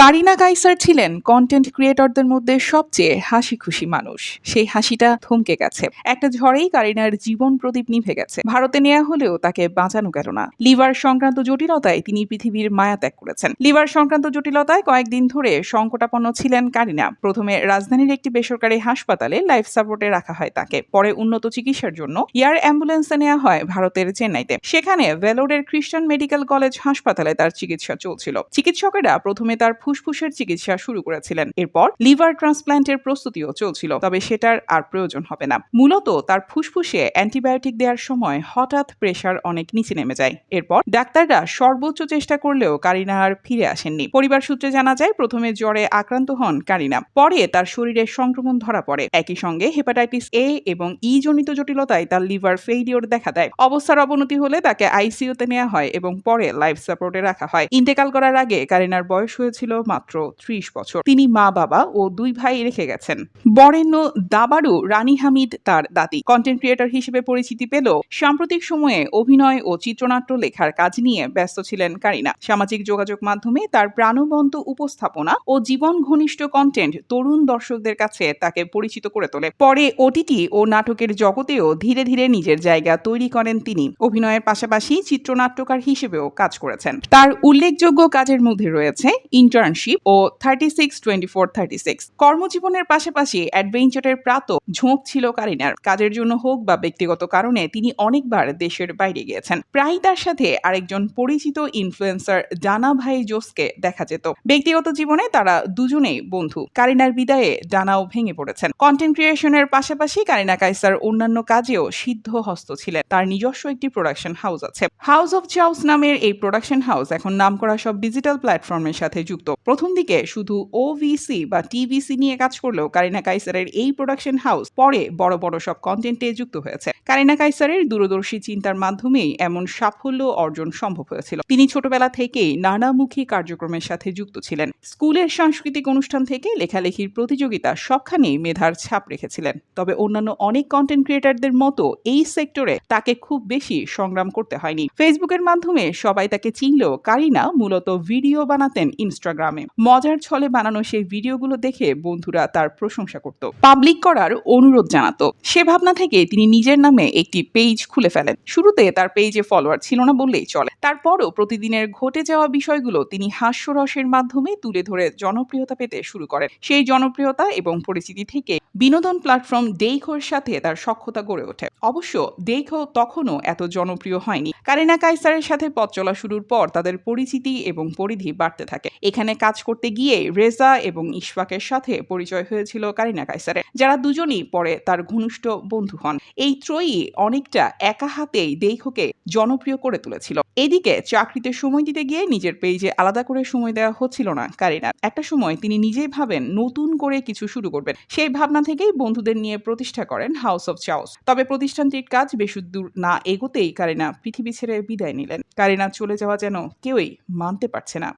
কারিনা কাইসার ছিলেন কন্টেন্ট ক্রিয়েটরদের মধ্যে সবচেয়ে হাসি খুশি মানুষ। সেই হাসিটা থমকে গেছে। একটা ঝড়েই কারিনার জীবন প্রদীপ নিভে গেছে। ভারতে নেওয়া হলেও তাকে বাঁচানো গেল না। লিভার সংক্রান্ত জটিলতায় তিনি পৃথিবীর মায়া ত্যাগ করেছেন। লিভার সংক্রান্ত জটিলতায় কয়েকদিন ধরে সংকটাপন্ন ছিলেন কারিনা। প্রথমে রাজধানীর একটি বেসরকারি হাসপাতালে লাইফ সাপোর্টে রাখা হয় তাকে। পরে উন্নত চিকিৎসার জন্য এয়ার অ্যাম্বুলেন্সে নেওয়া হয় ভারতের চেন্নাইতে। সেখানে ভেলোরের খ্রিস্টান মেডিকেল কলেজ হাসপাতালে তার চিকিৎসা চলছিল। চিকিৎসকেরা প্রথমে তার ফুসফুসের চিকিৎসা শুরু করেছিলেন। এরপর লিভার ট্রান্সপ্ল্যান্টের প্রস্তুতিও চলছিল, তবে সেটার আর প্রয়োজন হবে না। মূলত তার ফুসফুসে অ্যান্টিবায়োটিক দেওয়ার সময় হঠাৎ প্রেশার অনেক নিচে নেমে যায়। এরপর ডাক্তাররা সর্বোচ্চ চেষ্টা করলেও কারিনা আর ফিরে আসেননি। পরিবার সূত্রে জানা যায়, প্রথমে জ্বরে আক্রান্ত হন কারিনা। পরে তার শরীরে সংক্রমণ ধরা পড়ে। একই সঙ্গে হেপাটাইটিস এ এবং ই জনিত জটিলতায় তার লিভার ফেইলিওর দেখা দেয়। অবস্থার অবনতি হলে তাকে আইসিইউতে নেওয়া হয় এবং পরে লাইফ সাপোর্টে রাখা হয়। ইন্তেকাল করার আগে কারিনার বয়স হয়েছিল মাত্র ৩০ বছর। তিনি মা, বাবা ও ২ ভাই রেখে গেছেন। বরেণ্য দাবাড়ু রানী হামিদ তার দাদি। কন্টেন্ট ক্রিয়েটর হিসেবে পরিচিতি পেলেও সাম্প্রতিক সময়ে অভিনয় ও চিত্রনাট্য লেখার কাজ নিয়ে ব্যস্ত ছিলেন কারিনা। সামাজিক যোগাযোগ মাধ্যমে তার প্রাণবন্ত উপস্থাপনা ও জীবন ঘনিষ্ঠ কন্টেন্ট তরুণ দর্শকদের কাছে তাকে পরিচিত করে তোলে। পরে ওটিটি ও নাটকের জগতেও ধীরে ধীরে নিজের জায়গা তৈরি করেন তিনি। অভিনয়ের পাশাপাশি চিত্রনাট্যকার হিসেবেও কাজ করেছেন। তার উল্লেখযোগ্য কাজের মধ্যে রয়েছে ইন্টার্নশিপ ও 36-24-36। কর্মজীবনের পাশাপাশি অ্যাডভেঞ্চারের প্রাত ঝোঁক ছিল কারিনার। কাজের জন্য হোক বা ব্যক্তিগত কারণে তিনি অনেকবার দেশের বাইরে গিয়েছেন। প্রায়ই তার সাথে আরেকজন পরিচিত ইনফ্লুয়েন্সার ডানা ভাই জোসকে দেখা যেত। ব্যক্তিগত জীবনে তারা দুজনেই বন্ধু। কারিনার বিদায়ে ডানাও ভেঙে পড়েছেন। কন্টেন্ট ক্রিয়েশনের পাশাপাশি কারিনা কাইসার অন্যান্য কাজেও সিদ্ধ হস্ত ছিলেন। তার নিজস্ব একটি প্রোডাকশন হাউস আছে। হাউস অফ চাউস নামের এই প্রোডাকশন হাউস এখন নামকরা সব ডিজিটাল প্ল্যাটফর্মের সাথে যুক্ত। প্রথম দিকে শুধু ওভিসি বা টিভিসি নিয়ে কাজ করলেও কারিনা কাইসারের এই প্রোডাকশন হাউস পরে বড় বড় সব কন্টেন্টে যুক্ত হয়েছে। কারিনা কাইসারের দূরদর্শী চিন্তার মাধ্যমেই এমন সাফল্য অর্জন সম্ভব হয়েছিল। তিনি ছোটবেলা থেকেই নানামুখী কার্যক্রমের সাথে যুক্ত ছিলেন। স্কুলের সাংস্কৃতিক অনুষ্ঠান থেকে লেখালেখির প্রতিযোগিতা সবখানেই মেধার ছাপ রেখেছিলেন। তবে অন্যান্য অনেক কন্টেন্ট ক্রিয়েটরদের মতো এই সেক্টরে তাকে খুব বেশি সংগ্রাম করতে হয়নি। ফেসবুকের মাধ্যমে সবাই তাকে চিনলেও কারিনা মূলত ভিডিও বানাতেন ইনস্টাগ্রামে। মজার ছলে বানানো সেই ভিডিওগুলো দেখে বন্ধুরা তার প্রশংসা করত, পাবলিক করার অনুরোধ জানাতো। সে ভাবনা থেকে তিনি নিজের নামে একটি পেজ খুলে ফেলেন। শুরুতে তার পেজে ফলোয়ার ছিল না বললেই চলে। তারপরও প্রতিদিনের ঘটে যাওয়া বিষয়গুলো তিনি হাস্যরসের মাধ্যমে তুলে ধরে জনপ্রিয়তা পেতে শুরু করেন। সেই জনপ্রিয়তা এবং পরিচিতি থেকে বিনোদন প্ল্যাটফর্ম ডেইখোর সাথে তার সখ্যতা গড়ে ওঠে। অবশ্য ডেইখো তখনও এত জনপ্রিয় হয়নি। কারিনা কাইসারের সাথে পথ চলা শুরুর পর তাদের পরিচিতি এবং পরিধি বাড়তে থাকে। এখানে কাজ করতে গিয়ে রেজা এবং ইশফাকের সাথে পরিচয় হয়েছিল কারিনা কাইসারের, যারা দুজনেই পরে তার ঘনিষ্ঠ বন্ধু হন। এই ত্রয়ী অনেকটা একা হাতেই ডেইখোকে জনপ্রিয় করে তুলেছিল। এদিকে চাকরিতে সময় দিতে গিয়ে নিজের পেজে আলাদা করে সময় দেওয়া হচ্ছিল না কারিনার। একটা সময় তিনি নিজেই ভাবেন নতুন করে কিছু শুরু করবেন। সেই ভাবনা থেকেই বন্ধুদের নিয়ে প্রতিষ্ঠা করেন হাউস অফ চাউস। তবে প্রতিষ্ঠানটির কাজ বেশি দূর না এগোতেই কারিনা পৃথিবী ছেড়ে বিদায় নিলেন। কারিনা চলে যাওয়া যেন কেউই মানতে পারছে না।